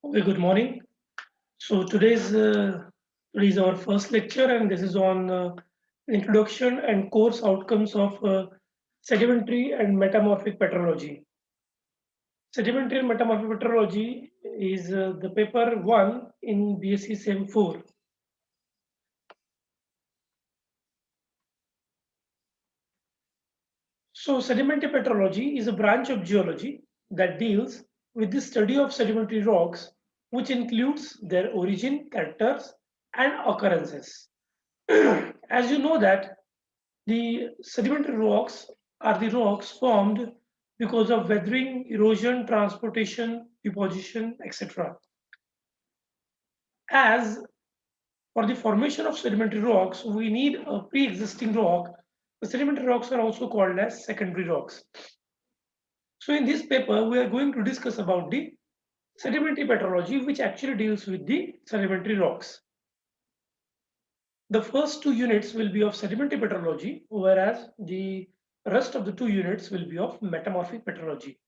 Okay, good morning. So today's our first lecture, and this is on introduction and course outcomes of sedimentary and metamorphic petrology. Sedimentary and metamorphic petrology is the paper one in BSc Sem 4. So sedimentary petrology is a branch of geology that deals with the study of sedimentary rocks, which includes their origin, characters, and occurrences. As you know that the sedimentary rocks are the rocks formed because of weathering, erosion, transportation, deposition, etc. As for the formation of sedimentary rocks, we need a pre-existing rock. The sedimentary rocks are also called as secondary rocks. So in this paper, we are going to discuss about the sedimentary petrology, which actually deals with the sedimentary rocks. The first two units will be of sedimentary petrology, whereas the rest of the two units will be of metamorphic petrology.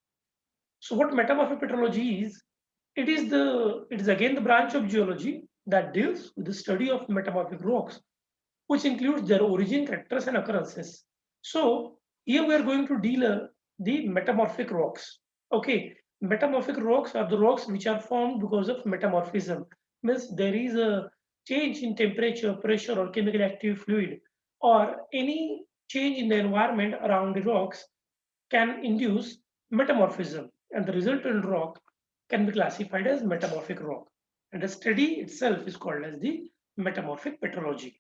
So what metamorphic petrology is, it is again the branch of geology that deals with the study of metamorphic rocks, which includes their origin, characters, and occurrences. So here we are going to deal the metamorphic rocks. Okay, metamorphic rocks are the rocks which are formed because of metamorphism. Means there is a change in temperature, pressure, or chemical active fluid, or any change in the environment around the rocks can induce metamorphism, and the resultant rock can be classified as metamorphic rock. And the study itself is called as the metamorphic petrology.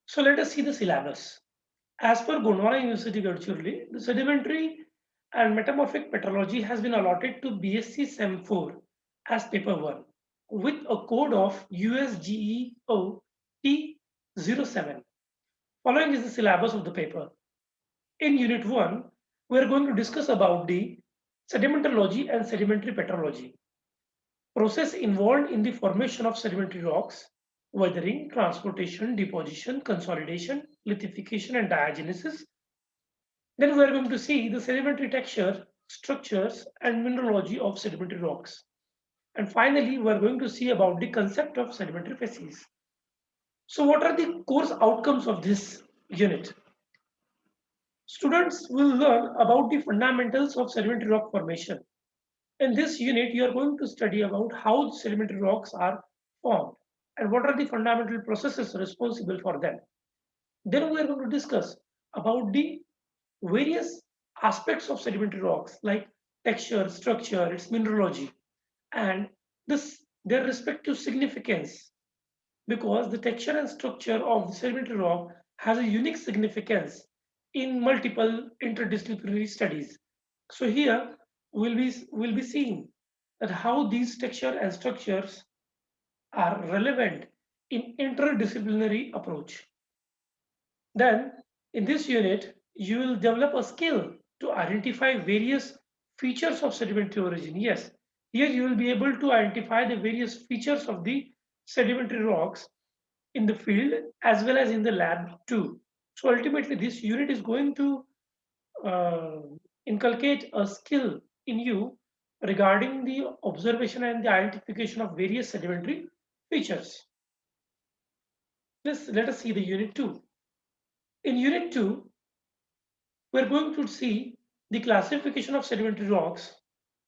So let us see the syllabus. As per Gondwana University Gadchirli, the sedimentary and metamorphic petrology has been allotted to BSc Sem 4 as paper 1 with a code of USGEO T07. Following is the syllabus of the paper. In Unit 1, we are going to discuss about the sedimentology and sedimentary petrology. Process involved in the formation of sedimentary rocks, weathering, transportation, deposition, consolidation, lithification, and diagenesis. Then we are going to see the sedimentary texture, structures, and mineralogy of sedimentary rocks. And finally, we are going to see about the concept of sedimentary facies. So what are the course outcomes of this unit? Students will learn about the fundamentals of sedimentary rock formation. In this unit, you are going to study about how sedimentary rocks are formed and what are the fundamental processes responsible for them. Then we are going to discuss about the various aspects of sedimentary rocks like texture, structure, its mineralogy, and their respective significance, because the texture and structure of the sedimentary rock has a unique significance in multiple interdisciplinary studies. So here we'll be seeing that how these texture and structures are relevant in interdisciplinary approach. Then in this unit, you will develop a skill to identify various features of sedimentary origin. Yes, here you will be able to identify the various features of the sedimentary rocks in the field as well as in the lab too. So ultimately, this unit is going to uh, inculcate a skill in you regarding the observation and the identification of various sedimentary features. Let us see the unit 2. In unit 2, we're going to see the classification of sedimentary rocks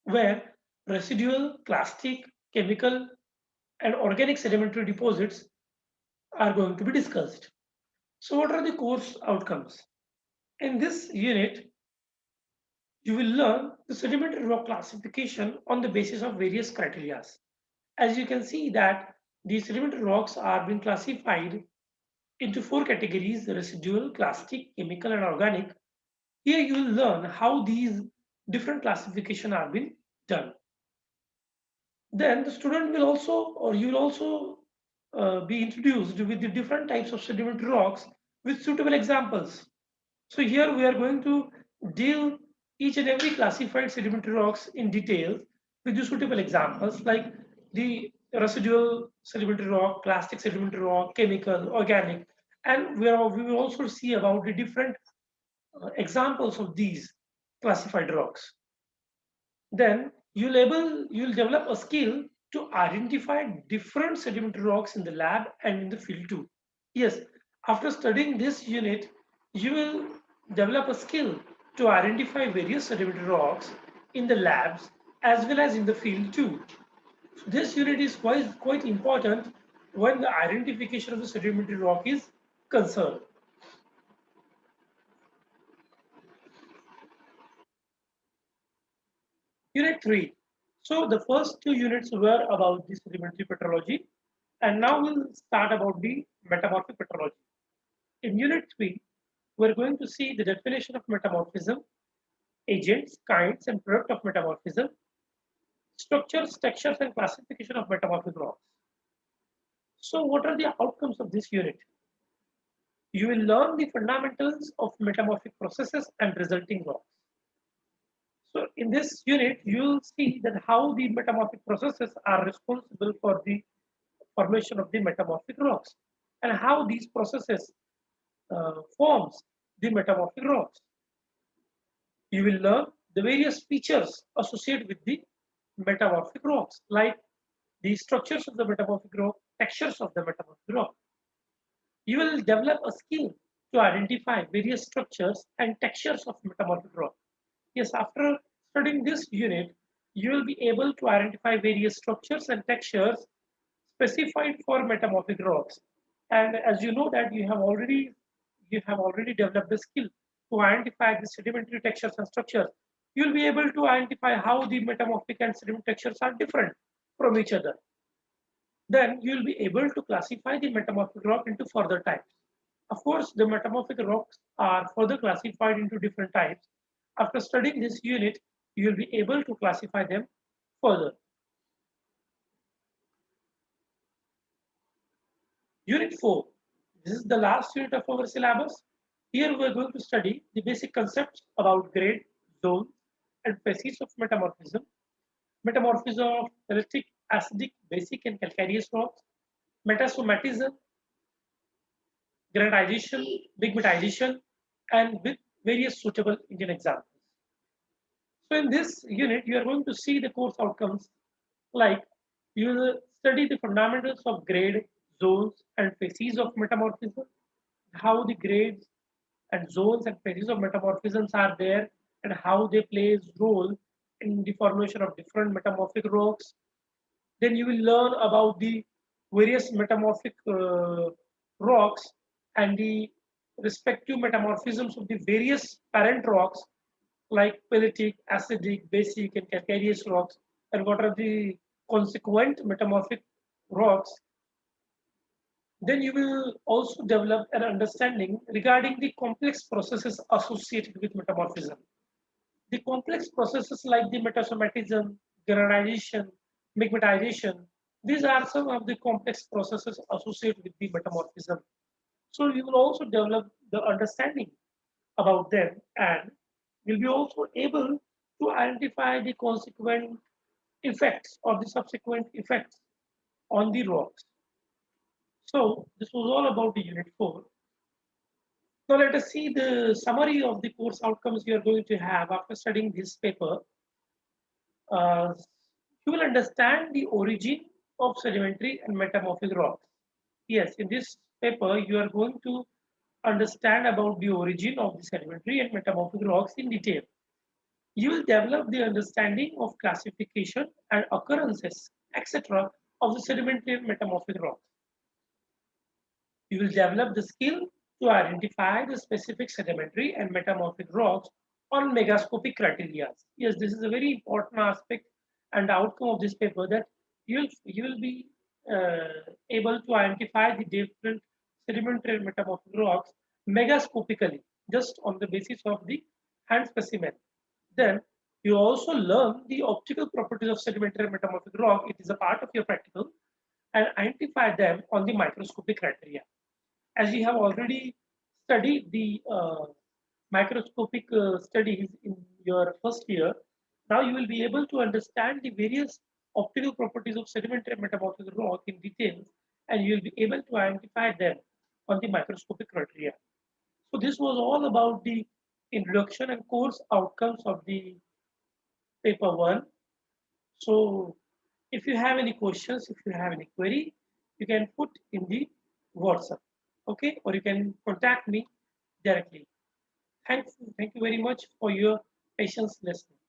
where residual, clastic, chemical, and organic sedimentary deposits are going to be discussed. So what are the course outcomes? In this unit, you will learn the sedimentary rock classification on the basis of various criteria. As you can see that the sedimentary rocks are being classified into four categories: residual, clastic, chemical, and organic. Here you will learn how these different classification are being done. Then the student will also, or you will also be introduced with the different types of sedimentary rocks with suitable examples. So here we are going to deal each and every classified sedimentary rocks in detail with the suitable examples like the residual sedimentary rock, plastic sedimentary rock, chemical, organic, and we will also see about the different examples of these classified rocks. Then you'll develop a skill to identify different sedimentary rocks in the lab and in the field too. Yes, after studying this unit, you will develop a skill to identify various sedimentary rocks in the labs as well as in the field too. This unit is quite important when the identification of the sedimentary rock is concerned. Unit 3. So the first two units were about the sedimentary petrology, and now we'll start about the metamorphic petrology. In Unit 3, we're going to see the definition of metamorphism, agents, kinds, and product of metamorphism, structures, textures, and classification of metamorphic rocks. So what are the outcomes of this unit? You will learn the fundamentals of metamorphic processes and resulting rocks. So in this unit, you will see that how the metamorphic processes are responsible for the formation of the metamorphic rocks and how these processes forms the metamorphic rocks. You will learn the various features associated with the metamorphic rocks, like the structures of the metamorphic rock, textures of the metamorphic rock. You will develop a skill to identify various structures and textures of metamorphic rock. Yes, after studying this unit, you will be able to identify various structures and textures specified for metamorphic rocks. And as you know that you have already developed the skill to identify the sedimentary textures and structures. You'll be able to identify how the metamorphic and sedimentary textures are different from each other. Then you'll be able to classify the metamorphic rock into further types. Of course, the metamorphic rocks are further classified into different types. After studying this unit, you will be able to classify them further. Unit 4. This is the last unit of our syllabus. Here we are going to study the basic concepts about grade, zones, and phases of metamorphism, metamorphism of electric, acidic, basic, and calcareous rocks, metasomatism, granitization, pigmentization, and with various suitable Indian examples. So in this unit, you are going to see the course outcomes like you will study the fundamentals of grade, zones, and phases of metamorphism, how the grades and zones and phases of metamorphisms are there, and how they play a role in the formation of different metamorphic rocks. Then you will learn about the various metamorphic rocks and the respective metamorphisms of the various parent rocks like pelitic, acidic, basic, and calcareous rocks, and what are the consequent metamorphic rocks. Then you will also develop an understanding regarding the complex processes associated with metamorphism. The complex processes like the metasomatism, granulation, pigmentization, these are some of the complex processes associated with the metamorphism. So you will also develop the understanding about them, and you'll be also able to identify the consequent effects or the subsequent effects on the rocks. So this was all about the unit 4. Now let us see the summary of the course outcomes you are going to have after studying this paper. Uh, you will understand the origin of sedimentary and metamorphic rocks. Yes, in this paper, you are going to understand about the origin of the sedimentary and metamorphic rocks in detail. You will develop the understanding of classification and occurrences, etc., of the sedimentary and metamorphic rocks. You will develop the skill to identify the specific sedimentary and metamorphic rocks on megascopic criteria. Yes, this is a very important aspect and outcome of this paper, that you will be able to identify the different sedimentary and metamorphic rocks megascopically, just on the basis of the hand specimen. Then you also learn the optical properties of sedimentary and metamorphic rock. It is a part of your practical, and identify them on the microscopic criteria. As you have already studied the microscopic studies in your first year, now you will be able to understand the various optical properties of sedimentary and metamorphic rock in detail, and you will be able to identify them on the microscopic criteria. So this was all about the introduction and course outcomes of the paper 1. So if you have any questions, if you have any query, you can put in the WhatsApp, okay, or you can contact me directly. Thank you very much for your patience listening.